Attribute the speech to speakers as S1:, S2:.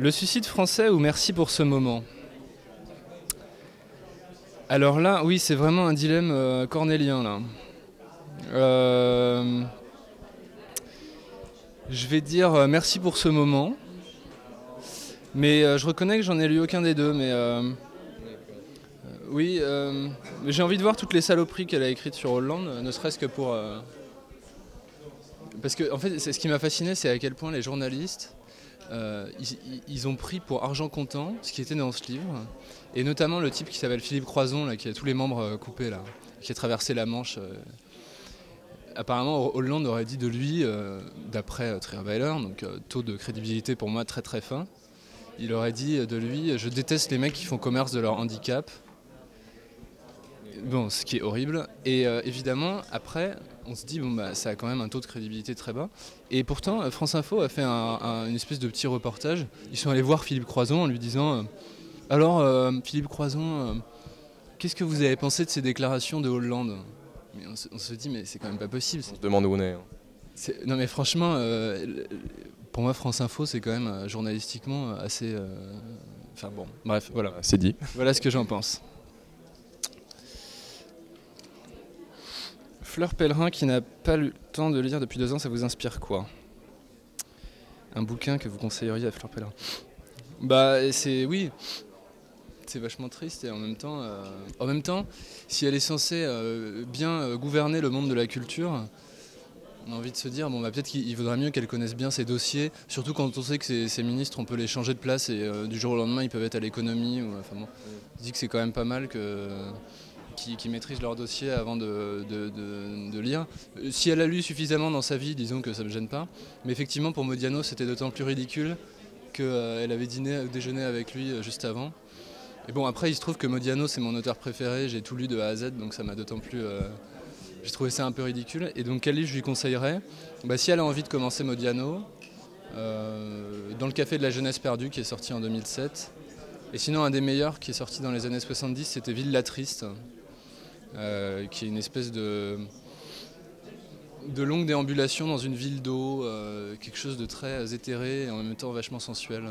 S1: Le suicide français ou merci pour ce moment? Alors là, oui, c'est vraiment un dilemme cornélien là. Euh, je vais dire merci pour ce moment, mais je reconnais que j'en ai lu aucun des deux. Mais oui, j'ai envie de voir toutes les saloperies qu'elle a écrites sur Hollande, ne serait-ce que pour. Parce que en fait, ce qui m'a fasciné, c'est à quel point les journalistes ils ont pris pour argent comptant ce qui était dans ce livre, et notamment le type qui s'appelle Philippe Croison, là, qui a tous les membres coupés, là, qui a traversé la Manche. Apparemment, Hollande aurait dit de lui, d'après Trierweiler, donc taux de crédibilité pour moi très très fin, il aurait dit de lui: je déteste les mecs qui font commerce de leur handicap. Bon, ce qui est horrible. Et évidemment, après, on se dit, bon, bah, ça a quand même un taux de crédibilité très bas. Et pourtant, France Info a fait une espèce de petit reportage. Ils sont allés voir Philippe Croison en lui disant alors, Philippe Croison, qu'est-ce que vous avez pensé de ces déclarations de Hollande? Mais on se dit, mais c'est quand même pas possible.
S2: On se demande où on est.
S1: Non, mais franchement, pour moi, France Info, c'est quand même journalistiquement assez. Enfin bon, bref, voilà.
S2: C'est dit.
S1: Voilà ce que j'en pense. Fleur Pellerin qui n'a pas eu le temps de lire depuis 2 ans, ça vous inspire quoi? Un bouquin que vous conseilleriez à Fleur Pellerin? Bah oui, c'est vachement triste, et en même temps, si elle est censée bien gouverner le monde de la culture, on a envie de se dire bon bah peut-être qu'il vaudrait mieux qu'elle connaisse bien ses dossiers, surtout quand on sait que ces ministres, on peut les changer de place et du jour au lendemain ils peuvent être à l'économie. Enfin bon, je dis que c'est quand même pas mal qui maîtrisent leur dossier avant de lire. Si elle a lu suffisamment dans sa vie, disons que ça ne me gêne pas. Mais effectivement, pour Modiano, c'était d'autant plus ridicule qu'elle avait déjeuné avec lui juste avant. Et bon, après, il se trouve que Modiano, c'est mon auteur préféré. J'ai tout lu de A à Z, donc ça m'a d'autant plus... j'ai trouvé ça un peu ridicule. Et donc, quel livre je lui conseillerais? Si elle a envie de commencer Modiano, Dans le café de la jeunesse perdue, qui est sorti en 2007. Et sinon, un des meilleurs qui est sorti dans les années 70, c'était Villa Triste, qui est une espèce de longue déambulation dans une ville d'eau, quelque chose de très éthéré et en même temps vachement sensuel.